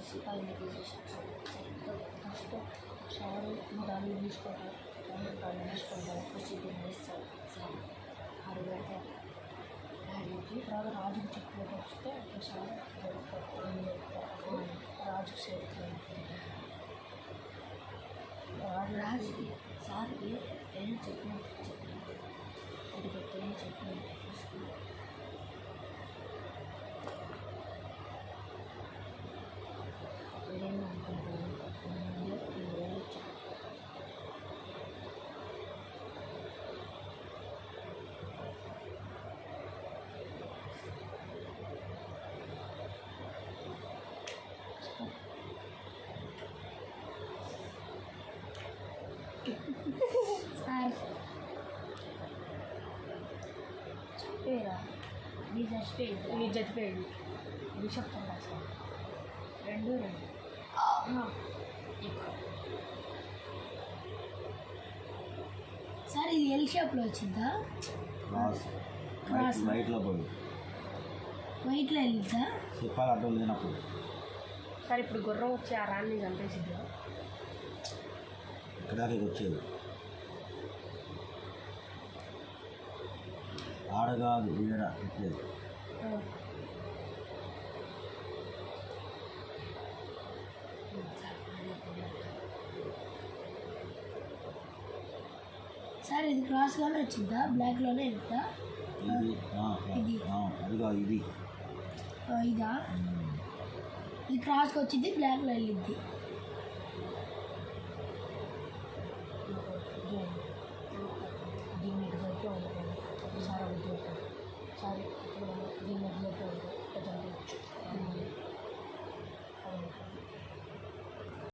తీసి పైన తీసేసాను. ఫస్ట్ షవర్ మొదలు తీసుకుంటారు, పైన తీసుకుంటారు, ప్రొసీడింగ్ చేస్తారు సార్ అడిగేస్తారు. డాడీకి తర్వాత రాజుకి చెప్పులకు వస్తే ఒకసారి రాజుకి చేరుతుంది. రాజుకి సార్కి ఏం చెప్పినట్టు అది ఏం చెప్పినట్టు చూసుకుని ఏదైనా అనుకుంటాను. సార్ చచ్చిపోయారా? మీరు చచ్చిపోయాడు ఇది చెప్తాను సార్. రెండు సార్ ఇది ఎల్ షేప్లో వచ్చిందా? క్రాస్ వైట్లో పోయి వైట్లో వెళ్తా చెప్పాలి అడ్డం లేనప్పుడు. సార్ ఇప్పుడు గుర్రం వచ్చి ఆ రాన్ని చంపేసింది ఇక్కడ వచ్చేది ఆడగాదు ఈడ వచ్చేది. సార్ ఇది క్రాస్గానే వచ్చిందా? బ్లాక్లోనే వెళ్తా ఇది అదిగా ఇది ఇదా? ఇది క్రాస్కి వచ్చింది, బ్లాక్లో వెళ్ళిద్ది. దీన్ని ఒకసారి సారీ